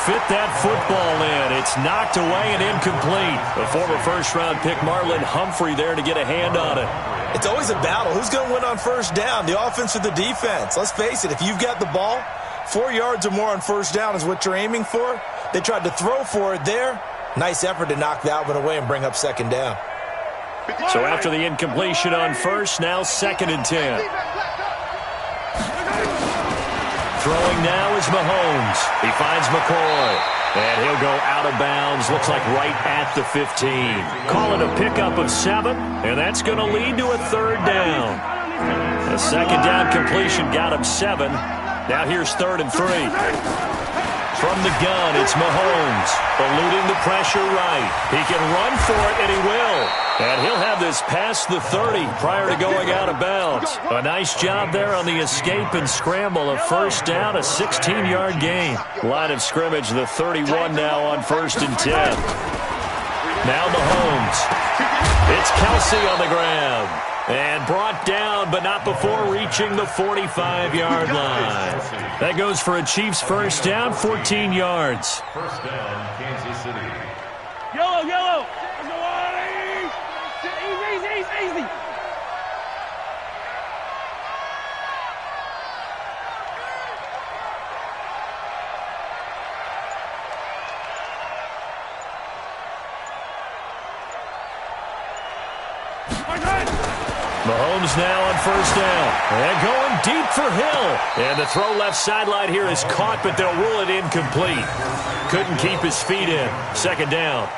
fit that football in. It's knocked away and incomplete. The former first-round pick Marlon Humphrey there to get a hand on it. It's always a battle. Who's going to win on first down, the offense or the defense? Let's face it, if you've got the ball, 4 yards or more on first down is what you're aiming for. They tried to throw for it there. Nice effort to knock that one away and bring up second down. So after the incompletion on first, now 2nd and 10. Throwing now is Mahomes. He finds McCoy. And he'll go out of bounds. Looks like right at the 15. Call it a pickup of 7. And that's going to lead to a 3rd down. A 2nd down completion got him 7. Now here's 3rd and 3. From the gun, it's Mahomes. Eluding the pressure right. He can run for it, and he will. And he'll have this past the 30 prior to going out of bounds. A nice job there on the escape and scramble. A first down, a 16-yard gain. Line of scrimmage, the 31 now on 1st and 10. Now Mahomes. It's Kelsey on the ground. And brought down, but not before reaching the 45-yard line. That goes for a Chiefs first down, 14 yards. First down, Kansas City. Yellow, yellow. Easy, easy, easy. Mahomes now on first down. And going deep for Hill. And the throw left sideline here is caught, but they'll rule it incomplete. Couldn't keep his feet in. 2nd down.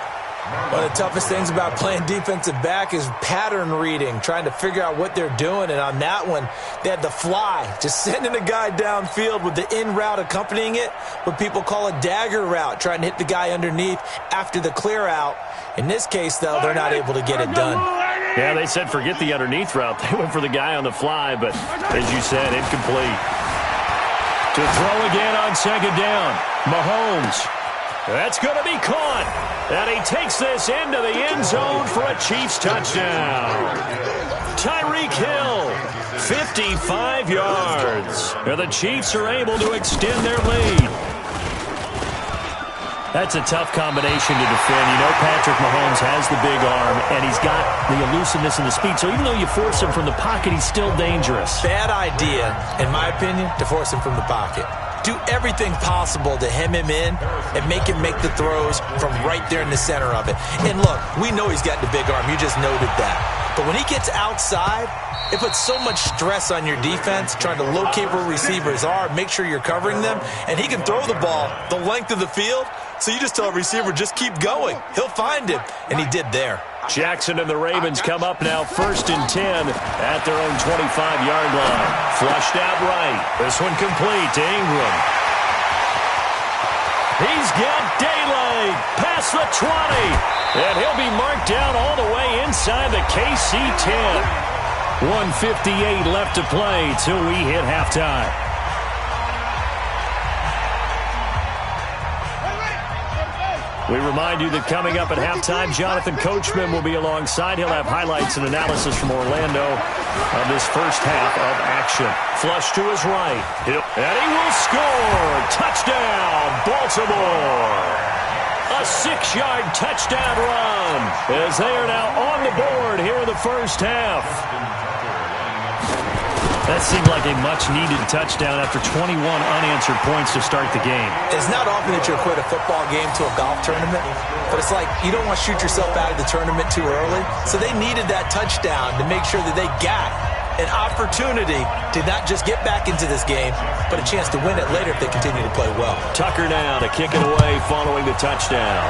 One of the toughest things about playing defensive back is pattern reading, trying to figure out what they're doing. And on that one, they had the fly, just sending a guy downfield with the in route accompanying it, what people call a dagger route, trying to hit the guy underneath after the clear out. In this case, though, they're not able to get it done. Yeah, they said forget the underneath route. They went for the guy on the fly, but as you said, incomplete. To throw again on 2nd down. Mahomes. That's going to be caught. And he takes this into the end zone for a Chiefs touchdown. Tyreek Hill, 55 yards. And the Chiefs are able to extend their lead. That's a tough combination to defend. You know Patrick Mahomes has the big arm, and he's got the elusiveness and the speed. So even though you force him from the pocket, he's still dangerous. Bad idea, in my opinion, to force him from the pocket. Do everything possible to hem him in and make him make the throws from right there in the center of it. And look, we know he's got the big arm. You just noted that. But when he gets outside, it puts so much stress on your defense trying to locate where receivers are, make sure you're covering them, and he can throw the ball the length of the field. So you just tell a receiver, just keep going. He'll find him, and he did there. Jackson and the Ravens come up now 1st and 10 at their own 25-yard line. Flushed out right. This one complete to Ingram. He's got daylight past the 20. And he'll be marked down all the way inside the KC 10. 1:58 left to play till we hit halftime. We remind you that coming up at halftime, Jonathan Coachman will be alongside. He'll have highlights and analysis from Orlando of this first half of action. Flush to his right. And he will score. Touchdown, Baltimore. A 6-yard touchdown run as they are now on the board here in the first half. That seemed like a much-needed touchdown after 21 unanswered points to start the game. It's not often that you equate a football game to a golf tournament, but it's like you don't want to shoot yourself out of the tournament too early. So they needed that touchdown to make sure that they got an opportunity to not just get back into this game, but a chance to win it later if they continue to play well. Tucker now to kick it away following the touchdown.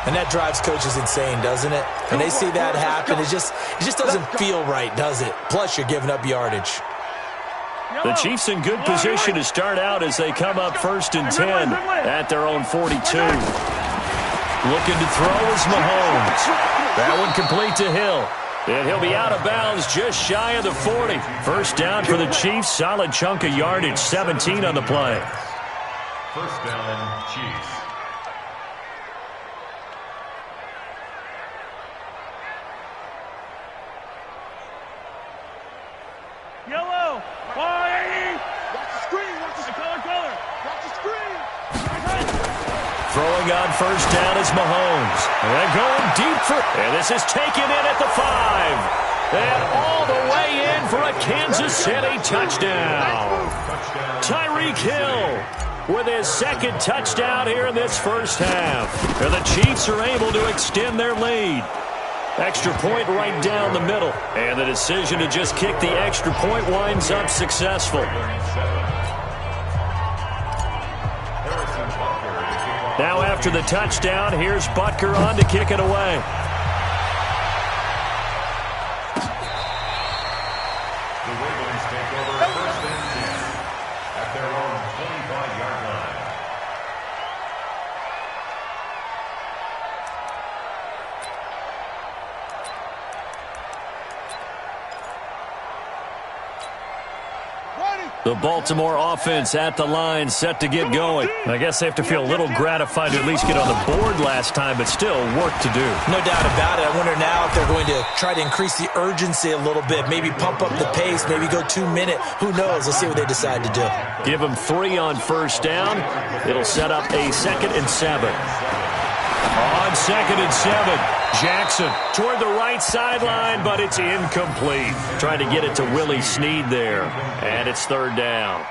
And that drives coaches insane, doesn't it? When they see that happen, it just doesn't feel right, does it? Plus, you're giving up yardage. The Chiefs in good position to start out as they come up 1st and 10 at their own 42. Looking to throw is Mahomes. That one complete to Hill. And he'll be out of bounds just shy of the 40. First down for the Chiefs. Solid chunk of yardage. 17 on the play. First down, Chiefs. Yellow. 180. Watch the screen. Watch the color. Throwing on first down is Mahomes. And going deep for... And this is taken in at the 5. And all the way in for a Kansas City touchdown. Tyreek Hill with his second touchdown here in this first half. And the Chiefs are able to extend their lead. Extra point right down the middle. And the decision to just kick the extra point winds up successful. Now after the touchdown, here's Butker on to kick it away. The Ravens take over first and 10 at their own 25-yard line. The Baltimore offense at the line, set to get going. I guess they have to feel a little gratified to at least get on the board last time, but still work to do. No doubt about it. I wonder now if they're going to try to increase the urgency a little bit, maybe pump up the pace, maybe go 2 minute. Who knows? Let's see what they decide to do. Give them 3 on first down. It'll set up a 2nd and 7. On 2nd and 7, Jackson toward the right sideline, but it's incomplete. Trying to get it to Willie Snead there, and it's 3rd down.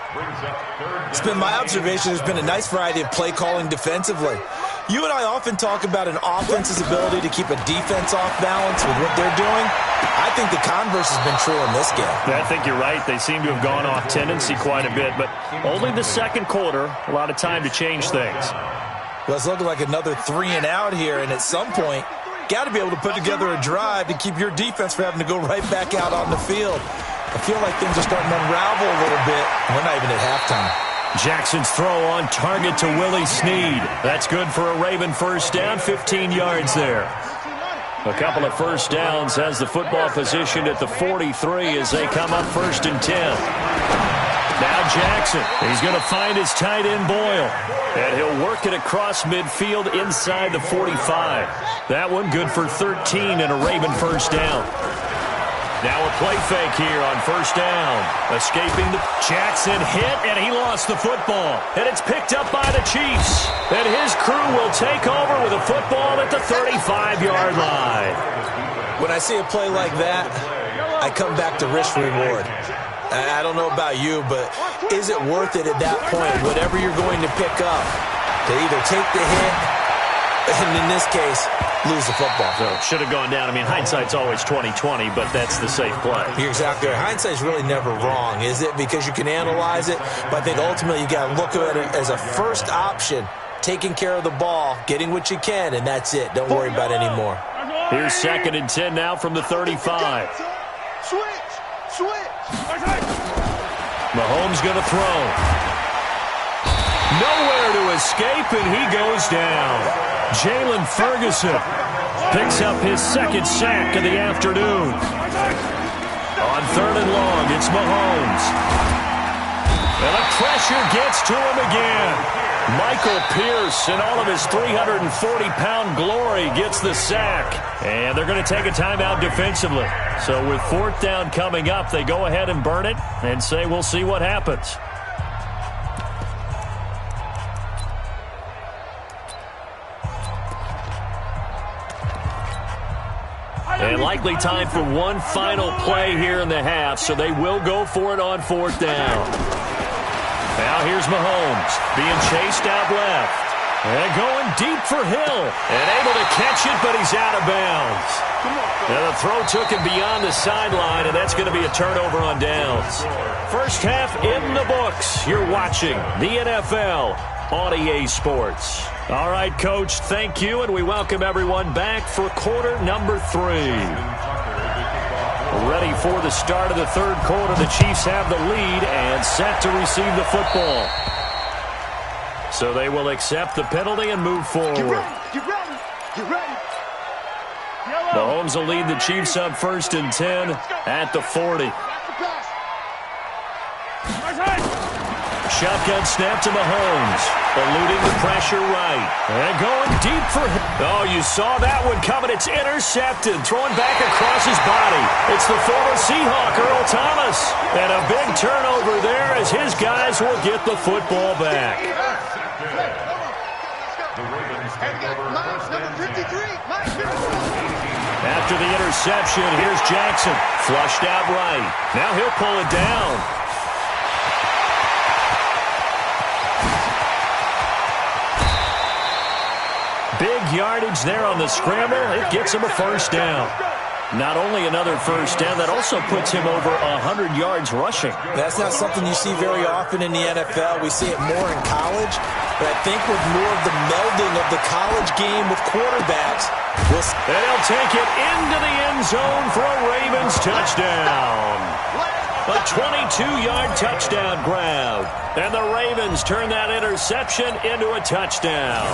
It's been my observation there's been a nice variety of play calling defensively. You and I often talk about an offense's ability to keep a defense off balance with what they're doing. I think the converse has been true in this game. I think you're right. They seem to have gone off tendency quite a bit, but only the second quarter, a lot of time to change things. Well, it's looking like another 3 and out here, and at some point, got to be able to put together a drive to keep your defense from having to go right back out on the field. I feel like things are starting to unravel a little bit. We're not even at halftime. Jackson's throw on target to Willie Snead. That's good for a Raven first down, 15 yards there. A couple of first downs has the football positioned at the 43 as they come up 1st and 10. Now Jackson, he's going to find his tight end Boyle. And he'll work it across midfield inside the 45. That one good for 13 and a Raven first down. Now a play fake here on first down. Escaping the Jackson hit, and he lost the football. And it's picked up by the Chiefs. And his crew will take over with a football at the 35-yard line. When I see a play like that, I come back to risk-reward. I don't know about you, but is it worth it at that point, whatever you're going to pick up, to either take the hit, and in this case, lose the football? So should have gone down. I mean, hindsight's always 20/20, but that's the safe play. You're exactly right. Hindsight's really never wrong, is it? Because you can analyze it, but I think ultimately you got to look at it as a first option, taking care of the ball, getting what you can, and that's it. Don't worry about it anymore. Here's 2nd and 10 now from the 35. Switch. Mahomes going to throw. Nowhere to escape, and he goes down. Jalen Ferguson picks up his 2nd sack of the afternoon. On 3rd and long, it's Mahomes. And the pressure gets to him again. Michael Pierce, in all of his 340-pound glory, gets the sack. And they're going to take a timeout defensively. So with 4th down coming up, they go ahead and burn it and say we'll see what happens. And likely time for one final play here in the half, so they will go for it on 4th down. Now here's Mahomes being chased out left. And going deep for Hill. And able to catch it, but he's out of bounds. Now the throw took him beyond the sideline, and that's going to be a turnover on downs. First half in the books. You're watching the NFL on EA Sports. All right, Coach, thank you, and we welcome everyone back for quarter number 3. Ready for the start of the 3rd quarter. The Chiefs have the lead and set to receive the football. So they will accept the penalty and move forward. Get ready. Mahomes will lead the Chiefs up 1st and 10 at the 40. Shotgun snap to Mahomes. Eluding the pressure right. And going deep for him. Oh, you saw that one coming. It's intercepted. Throwing back across his body. It's the former Seahawk, Earl Thomas. And a big turnover there as his guys will get the football back. The Ravens Hey, we take got over Mike, first number and 10. 53. Mike, 53. After the interception, here's Jackson. Flushed out right. Now he'll pull it down. Big yardage there on the scramble. It gets him a first down. Not only another first down, that also puts him over 100 yards rushing. That's not something you see very often in the NFL. We see it more in college. But I think with more of the melding of the college game with quarterbacks, and he'll take it into the end zone for a Ravens touchdown. A 22-yard touchdown grab. And the Ravens turn that interception into a touchdown.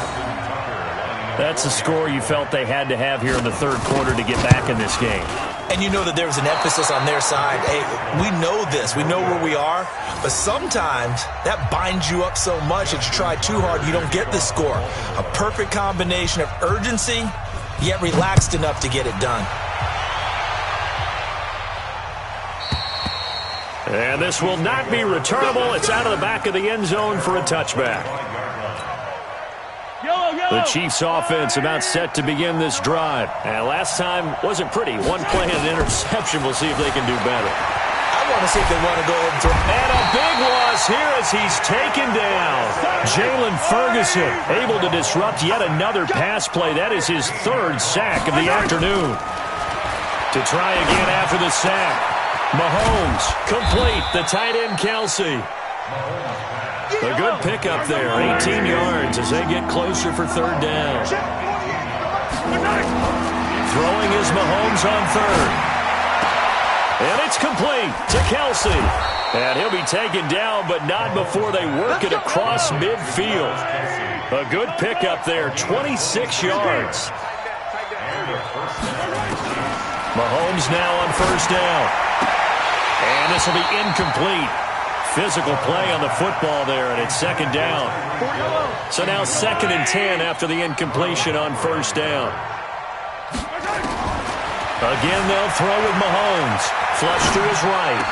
That's a score you felt they had to have here in the third quarter to get back in this game. And you know that there was an emphasis on their side. Hey, we know this. We know where we are. But sometimes that binds you up so much that you try too hard, you don't get the score. A perfect combination of urgency, yet relaxed enough to get it done. And this will not be returnable. It's out of the back of the end zone for a touchback. The Chiefs offense about set to begin this drive. And last time wasn't pretty. One play and an interception. We'll see if they can do better. I want to see if they want to go ahead and throw. And a big loss here as he's taken down. Jalen Ferguson able to disrupt yet another pass play. That is his third sack of the afternoon. To try again after the sack. Mahomes complete. The tight end Kelsey. A good pickup there, 18 yards as they get closer for third down. Throwing is Mahomes on third. And it's complete to Kelsey. And he'll be taken down, but not before they work it across midfield. A good pickup there, 26 yards. Mahomes now on first down. And this will be incomplete. Physical play on the football there, and it's second down. So now 2nd and 10 after the incompletion on first down. Again, they'll throw with Mahomes. Flush to his right.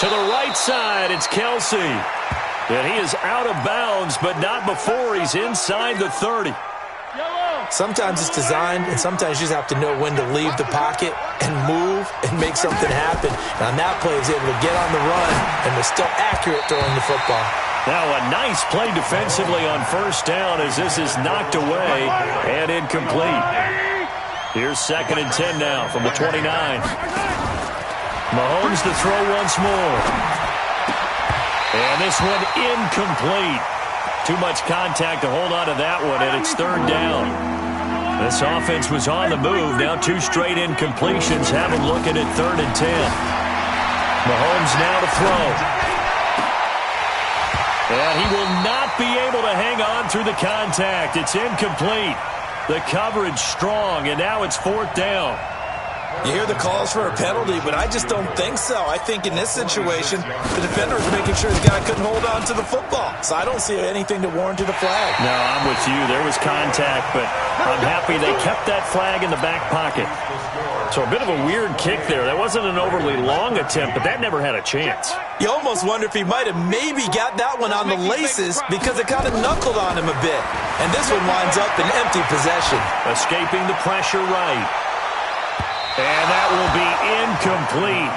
To the right side, it's Kelsey. And he is out of bounds, but not before he's inside the 30. Sometimes it's designed, and sometimes you just have to know when to leave the pocket and move and make something happen. And on that play, he's able to get on the run and was still accurate throwing the football. Now a nice play defensively on first down as this is knocked away and incomplete. Here's 2nd and 10 now from the 29. Mahomes to throw once more. And this one incomplete. Too much contact to hold on to that one, and it's third down. This offense was on the move. Now 2 straight incompletions have them looking at 3rd and 10. Mahomes now to throw. And he will not be able to hang on through the contact. It's incomplete. The coverage strong, and now it's 4th down. You hear the calls for a penalty, but I just don't think so. I think in this situation, the defender is making sure his guy couldn't hold on to the football. So I don't see anything to warrant a flag. No, I'm with you. There was contact, but I'm happy they kept that flag in the back pocket. So a bit of a weird kick there. That wasn't an overly long attempt, but that never had a chance. You almost wonder if he might have maybe got that one on the laces because it kind of knuckled on him a bit. And this one winds up in empty possession. Escaping the pressure right. And that will be incomplete.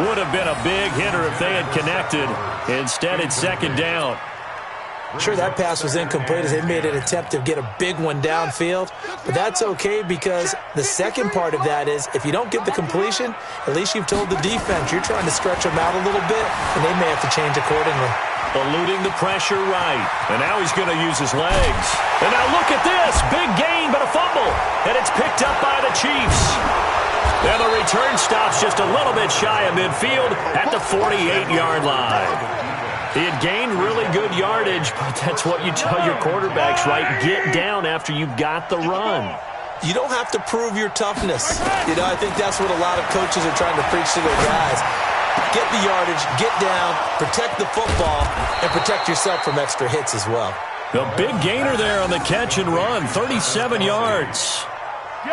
Would have been a big hitter if they had connected. Instead, it's 2nd down. Sure, that pass was incomplete as they made an attempt to get a big one downfield. But that's okay because the second part of that is if you don't get the completion, at least you've told the defense you're trying to stretch them out a little bit, and they may have to change accordingly. Eluding the pressure right. And now he's going to use his legs. And now look at this. Big gain, but a fumble. And it's picked up by the Chiefs. And the return stops just a little bit shy of midfield at the 48-yard line. He had gained really good yardage, but that's what you tell your quarterbacks, right? Get down after you've got the run. You don't have to prove your toughness. You know, I think that's what a lot of coaches are trying to preach to their guys. Get the yardage, get down, protect the football, and protect yourself from extra hits as well. The big gainer there on the catch and run, 37 yards.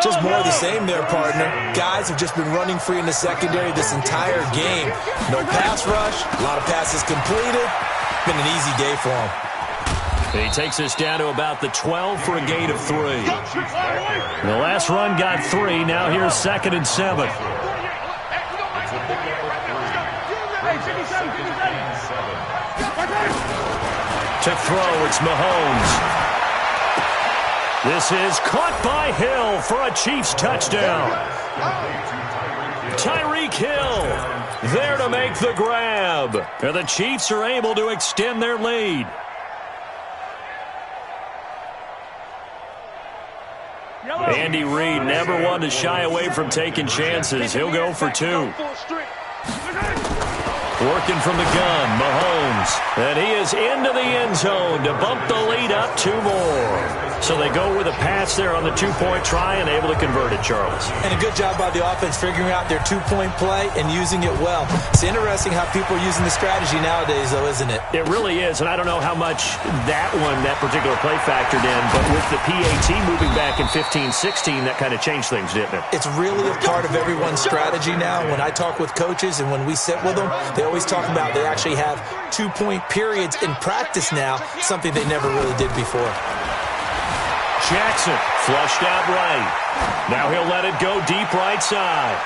Just more of the same there, partner. Guys have just been running free in the secondary this entire game. No pass rush, a lot of passes completed. Been an easy day for them. He takes us down to about the 12 for a gain of 3. The last run got 3. Now here's 2nd and 7. To throw, it's Mahomes. This is caught by Hill for a Chiefs touchdown. Tyreek Hill there to make the grab. And the Chiefs are able to extend their lead. Andy Reid never one to shy away from taking chances. He'll go for 2. Working from the gun, Mahomes. And he is into the end zone to bump the lead up 2 more. So they go with a pass there on the 2-point try and able to convert it, Charles. And a good job by the offense figuring out their 2-point play and using it well. It's interesting how people are using the strategy nowadays, though, isn't it? It really is, and I don't know how much that particular play factored in, but with the PAT moving back in 15-16, that kind of changed things, didn't it? It's really a part of everyone's strategy now. When I talk with coaches and when we sit with them, they always talk about they actually have 2-point periods in practice now, something they never really did before. Jackson flushed out right. Now he'll let it go deep right side.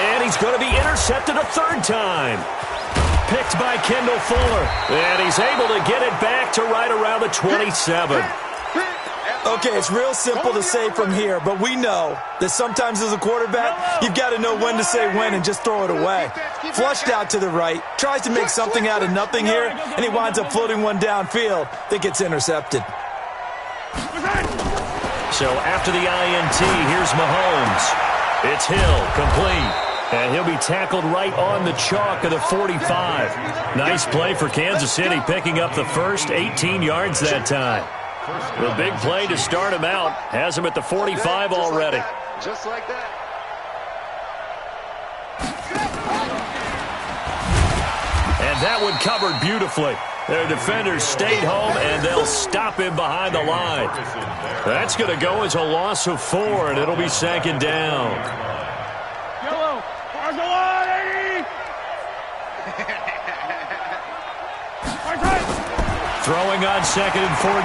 And he's going to be intercepted a 3rd time. Picked by Kendall Fuller. And he's able to get it back to right around the 27. Okay, it's real simple to say from here, but we know that sometimes as a quarterback, you've got to know when to say when and just throw it away. Flushed out to the right, tries to make something out of nothing here, and he winds up floating one downfield that gets intercepted. So after the INT, here's Mahomes. It's Hill, complete. And he'll be tackled right on the chalk of the 45. Nice play for Kansas City, picking up the first 18 yards that time. The big play to start him out has him at the 45 already. Just like that. And that one covered beautifully. Their defenders stayed home, and they'll stop him behind the line. That's going to go as a loss of 4, and it'll be 2nd down. Yellow, where's the line? Throwing on 2nd and 14.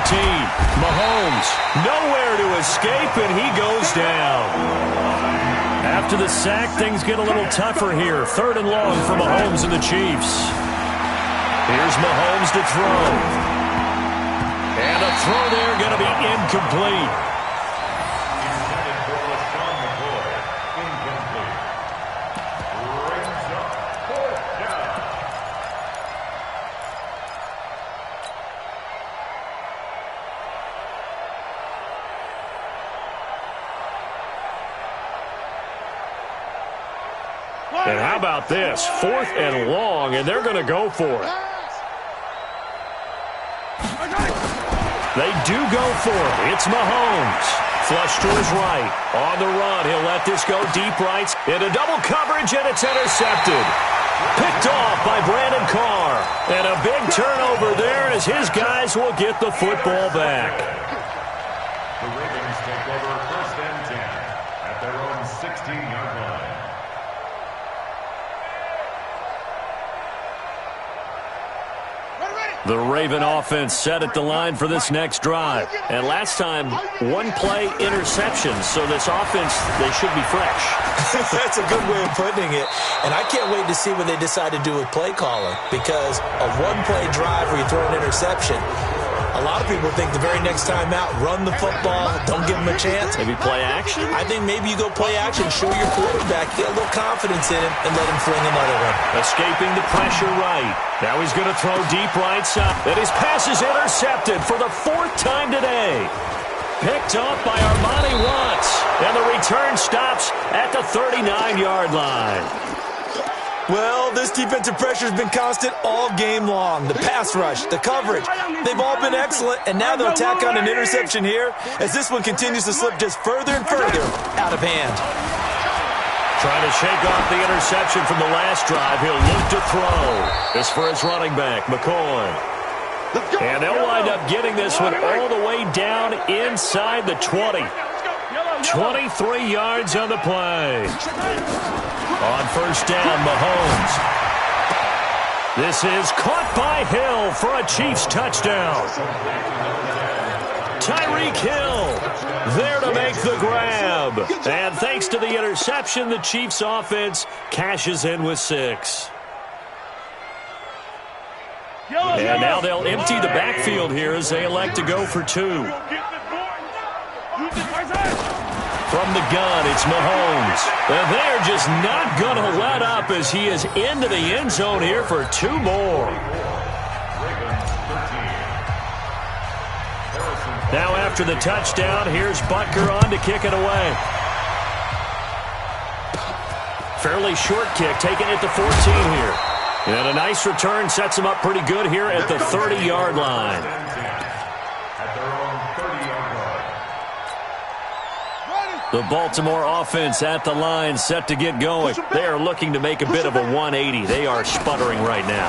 Mahomes, nowhere to escape, and he goes down. After the sack, things get a little tougher here. 3rd and long for Mahomes and the Chiefs. Here's Mahomes to throw. And a throw there going to be incomplete. Intended for LaShawn McCoy. Incomplete. Brings up 4th down. And how about this? 4th and long, and they're going to go for it. They do go for it. It's Mahomes. Flush to his right. On the run, he'll let this go deep right. Into double coverage, and it's intercepted. Picked off by Brandon Carr. And a big turnover there as his guys will get the football back. The Ravens take over 1st and 10 at their own 16-yard line. The Raven offense set at the line for this next drive. And last time, 1-play interception. So this offense, they should be fresh. That's a good way of putting it. And I can't wait to see what they decide to do with play calling. Because a 1-play drive where you throw an interception, a lot of people think the very next time out, run the football, don't give him a chance. Maybe play action? I think maybe you go play action, show your quarterback, get a little confidence in him, and let him fling another one. Escaping the pressure right. Now he's going to throw deep right side. And his pass is intercepted for the 4th time today. Picked off by Armani Watts. And the return stops at the 39-yard line. Well, this defensive pressure has been constant all game long. The pass rush, the coverage, they've all been excellent, and now they'll tack on an interception here as this one continues to slip just further and further out of hand. Trying to shake off the interception from the last drive. He'll look to throw. This for his running back, McCoy. And they'll wind up getting this one all the way down inside the 20. 23 yards on the play. On 1st down, Mahomes. This is caught by Hill for a Chiefs touchdown. Tyreek Hill there to make the grab. And thanks to the interception, the Chiefs offense cashes in with 6. And now they'll empty the backfield here as they elect to go for 2. From the gun, it's Mahomes. And they're just not going to let up as he is into the end zone here for 2 more. Now after the touchdown, here's Butker on to kick it away. Fairly short kick, taking it to 14 here. And a nice return sets him up pretty good here at the 30-yard line. The Baltimore offense at the line, set to get going. They are looking to make a bit of a 180. They are sputtering right now.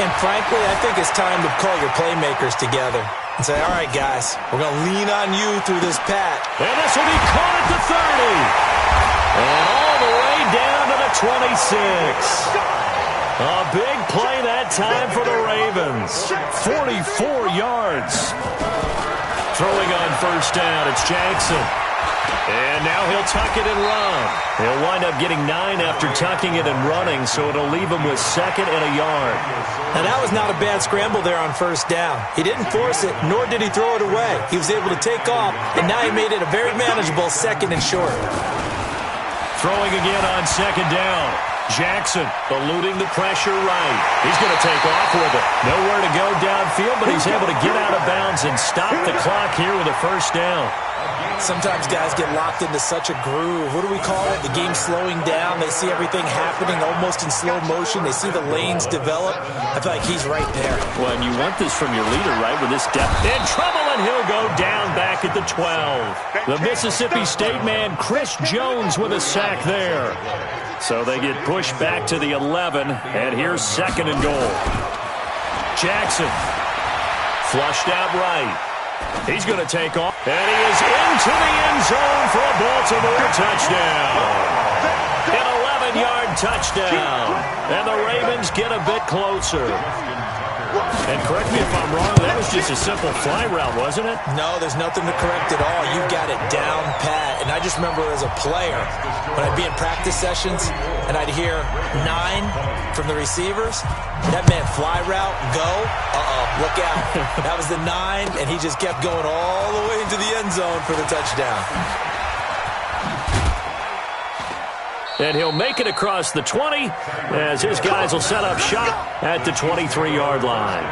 And frankly, I think it's time to call your playmakers together and say, all right, guys, we're going to lean on you through this pat. And this will be caught at the 30. And all the way down to the 26. A big play that time for the Ravens. 44 yards. Throwing on first down, it's Jackson. And now he'll tuck it and run. He'll wind up getting 9 after tucking it and running, so it'll leave him with 2nd and a yard. Now, that was not a bad scramble there on first down. He didn't force it, nor did he throw it away. He was able to take off, and now he made it a very manageable 2nd and short. Throwing again on 2nd down. Jackson eluding the pressure right. He's going to take off with it. Nowhere to go downfield, but he's able to get out of bounds and stop the clock here with a first down. Sometimes guys get locked into such a groove. What do we call it? The game slowing down. They see everything happening almost in slow motion. They see the lanes develop. I feel like he's right there. Well, and you want this from your leader, right, with this depth. In trouble, and he'll go down back at the 12. The Mississippi State man, Chris Jones, with a sack there. So they get pushed back to the 11, and here's 2nd and goal. Jackson flushed out right. He's going to take off, and he is into the end zone for a Baltimore touchdown. An 11-yard touchdown, and the Ravens get a bit closer. And correct me if I'm wrong, that was just a simple fly route, wasn't it? No, there's nothing to correct at all. You got it down pat. And I just remember as a player, when I'd be in practice sessions and I'd hear 9 from the receivers, that meant fly route, go, look out. That was the 9, and he just kept going all the way into the end zone for the touchdown. And he'll make it across the 20 as his guys will set up shop at the 23-yard line.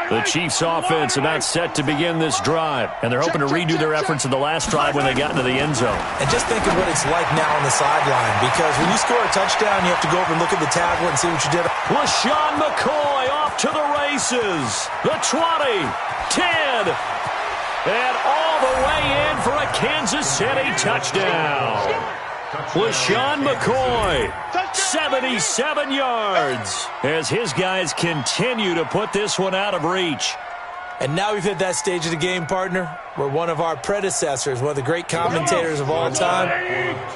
The Chiefs offense about set to begin this drive, and they're hoping to redo their efforts in the last drive when they got into the end zone. And just think of what it's like now on the sideline, because when you score a touchdown, you have to go over and look at the tablet and see what you did. LaShawn McCoy off to the races. The 20, 10, and all the way in for a Kansas City touchdown. LaShawn McCoy, 77 yards, as his guys continue to put this one out of reach. And now we've hit that stage of the game, partner, where one of our predecessors, one of the great commentators of all time,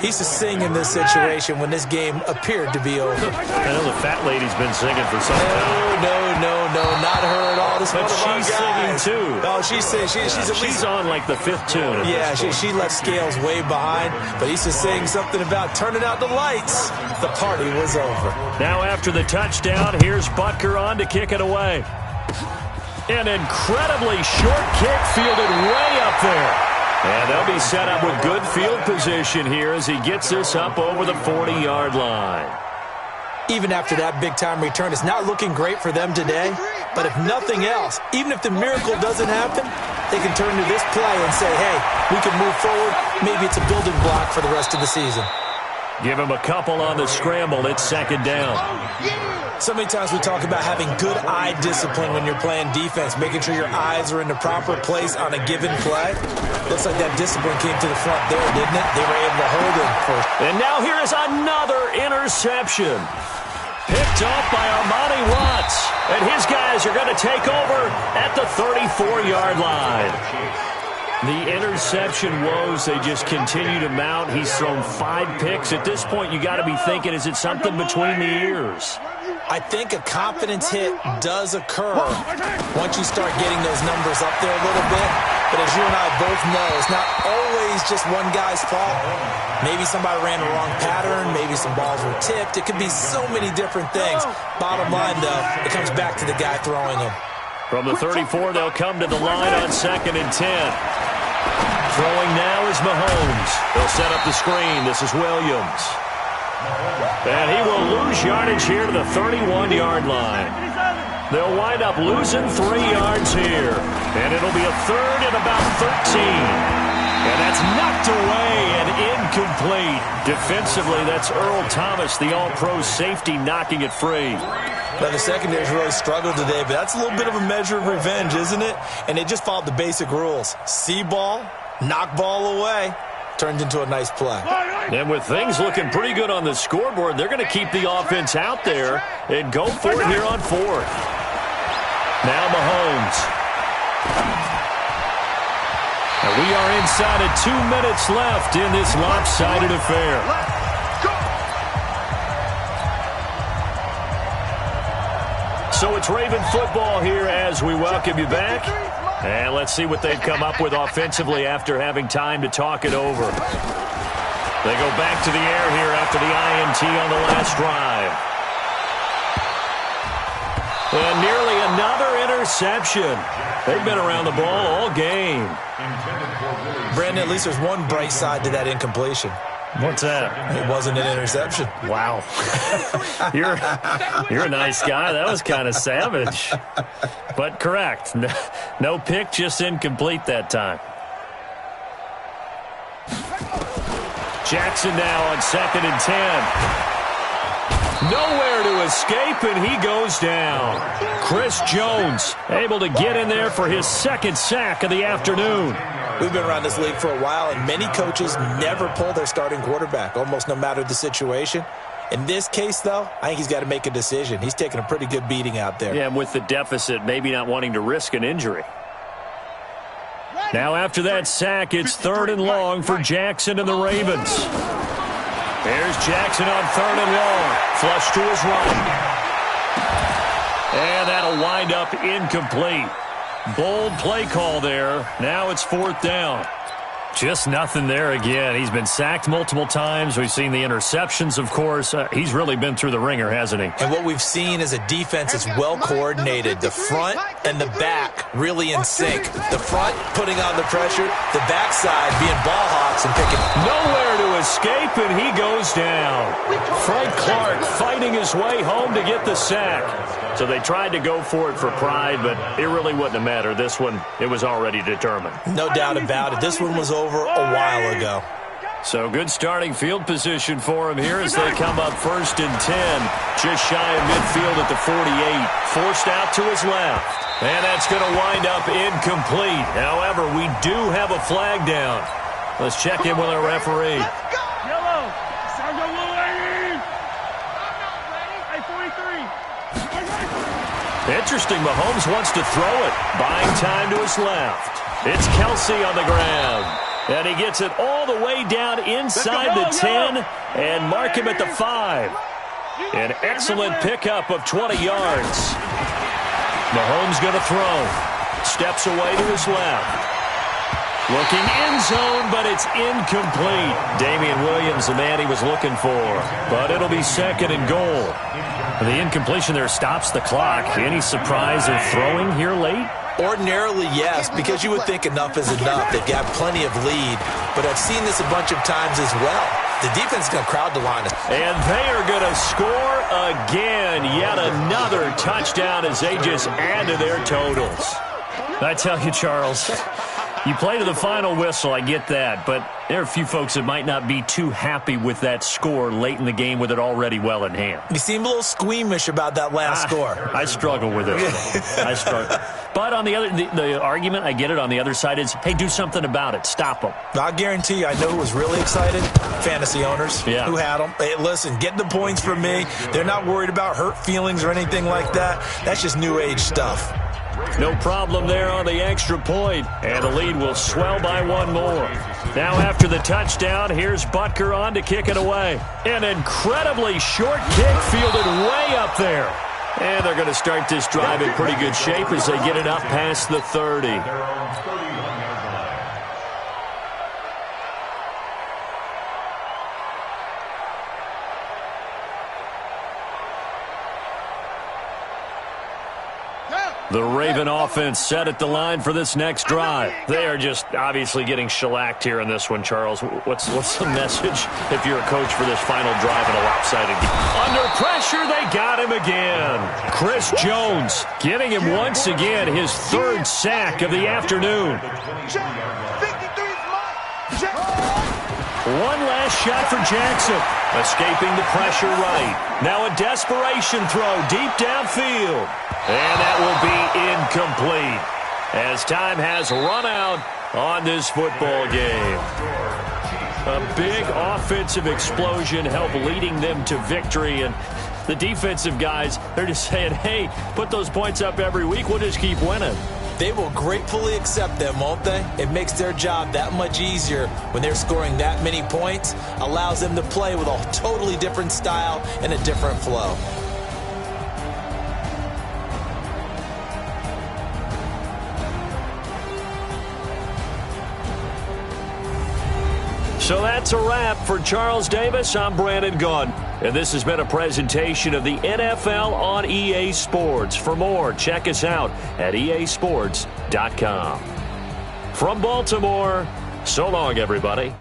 he used to sing in this situation when this game appeared to be over. I know the fat lady's been singing for some time. No, not her at all. This but she's singing too. Oh, she's singing. She's on like the 5th tune. Yeah, she left Scales way behind, but he used to sing something about turning out the lights. The party was over. Now after the touchdown, here's Butker on to kick it away. An incredibly short kick fielded way up there. And they'll be set up with good field position here as he gets this up over the 40-yard line. Even after that big-time return, it's not looking great for them today. But if nothing else, even if the miracle doesn't happen, they can turn to this play and say, hey, we can move forward. Maybe it's a building block for the rest of the season. Give him a couple on the scramble. It's 2nd down. So many times we talk about having good eye discipline when you're playing defense, making sure your eyes are in the proper place on a given play. Looks like that discipline came to the front there, didn't it? They were able to hold him first. And now here is another interception. Picked off by Armani Watts. And his guys are going to take over at the 34-yard line. The interception woes, they just continue to mount. He's thrown 5 picks. At this point, you got to be thinking, is it something between the ears? I think a confidence hit does occur once you start getting those numbers up there a little bit. But as you and I both know, it's not always just one guy's fault. Maybe somebody ran the wrong pattern. Maybe some balls were tipped. It could be so many different things. Bottom line, though, it comes back to the guy throwing them. From the 34, they'll come to the line on 2nd and 10. Throwing now is Mahomes. They'll set up the screen. This is Williams. And he will lose yardage here to the 31-yard line. They'll wind up losing 3 yards here. And it'll be a 3rd and about 13. And that's knocked away and incomplete. Defensively, that's Earl Thomas, the all-pro safety, knocking it free. Now, the secondary's really struggled today, but that's a little bit of a measure of revenge, isn't it? And they just followed the basic rules. See ball, knock ball away. Turned into a nice play. And with things looking pretty good on the scoreboard, they're going to keep the offense out there and go for it here on 4th. Now Mahomes. And we are inside of 2 minutes left in this lopsided affair. So it's Raven football here as we welcome you back. And let's see what they've come up with offensively after having time to talk it over. They go back to the air here after the INT on the last drive. And nearly another interception. They've been around the ball all game. Brandon, at least there's one bright side to that incompletion. What's that? It wasn't an interception. Wow. You're a nice guy. That was kind of savage. But correct. No pick, just incomplete that time. Jackson now on 2nd and 10. Nowhere to escape, and he goes down. Chris Jones able to get in there for his 2nd sack of the afternoon. We've been around this league for a while, and many coaches never pull their starting quarterback, almost no matter the situation. In this case, though, I think he's got to make a decision. He's taking a pretty good beating out there. Yeah, and with the deficit, maybe not wanting to risk an injury. Now after that sack, it's 3rd and long for Jackson and the Ravens. There's Jackson on 3rd and long. Flush to his right. And that'll wind up incomplete. Bold play call there. Now it's 4th down. Just nothing there again. He's been sacked multiple times. We've seen the interceptions, of course. He's really been through the ringer, hasn't he? And what we've seen is a defense that's well coordinated. The front and the back really in sync. The front putting on the pressure. The backside being ball hawks and picking. Nowhere to escape, and he goes down. Frank Clark fighting his way home to get the sack. So they tried to go for it for pride, but it really wouldn't have mattered. This one, it was already determined. No doubt about it. This one was over a while ago. So good starting field position for him here as they come up 1st and 10. Just shy of midfield at the 48. Forced out to his left. And that's going to wind up incomplete. However, we do have a flag down. Let's check in with our referee. Yellow. Sergeant Willie. Hey, 43. Interesting. Mahomes wants to throw it. Buying time to his left. It's Kelsey on the ground. And he gets it all the way down inside the 10 and mark him at the 5. An excellent pickup of 20 yards. Mahomes going to throw. Steps away to his left. Looking end zone, but it's incomplete. Damian Williams, the man he was looking for. But it'll be 2nd and goal. The incompletion there stops the clock. Any surprise of throwing here late? Ordinarily, yes, because you would think enough is enough. They've got plenty of lead, but I've seen this a bunch of times as well. The defense is going to crowd the line. And they are going to score again. Yet another touchdown as they just add to their totals. I tell you, Charles, You play to the final whistle, I get that, but there are a few folks that might not be too happy with that score late in the game with it already well in hand. You seem a little squeamish about that last score. I struggle with it. I struggle. But on the other, the argument, I get it, on the other side is, hey, do something about it. Stop them. I guarantee you, I know who was really excited. Fantasy owners who had them. Hey, listen, get the points from me. They're not worried about hurt feelings or anything like that. That's just new age stuff. No problem there on the extra point, and the lead will swell by one more. Now after the touchdown, here's Butker on to kick it away. An incredibly short kick fielded way up there. And they're going to start this drive in pretty good shape as they get it up past the 30. The Raven offense set at the line for this next drive. They are just obviously getting shellacked here in this one, Charles. What's the message if you're a coach for this final drive in a lopsided game? Under pressure, they got him again. Chris Jones getting him once again, his third sack of the afternoon. One last shot for Jackson. Escaping the pressure right. Now a desperation throw deep downfield. And that will be incomplete as time has run out on this football game. A big offensive explosion helped leading them to victory. And the defensive guys, they're just saying, hey, put those points up every week. We'll just keep winning. They will gratefully accept them, won't they? It makes their job that much easier when they're scoring that many points. Allows them to play with a totally different style and a different flow. So that's a wrap for Charles Davis. I'm Brandon Gunn, and this has been a presentation of the NFL on EA Sports. For more, check us out at easports.com. From Baltimore, so long, everybody.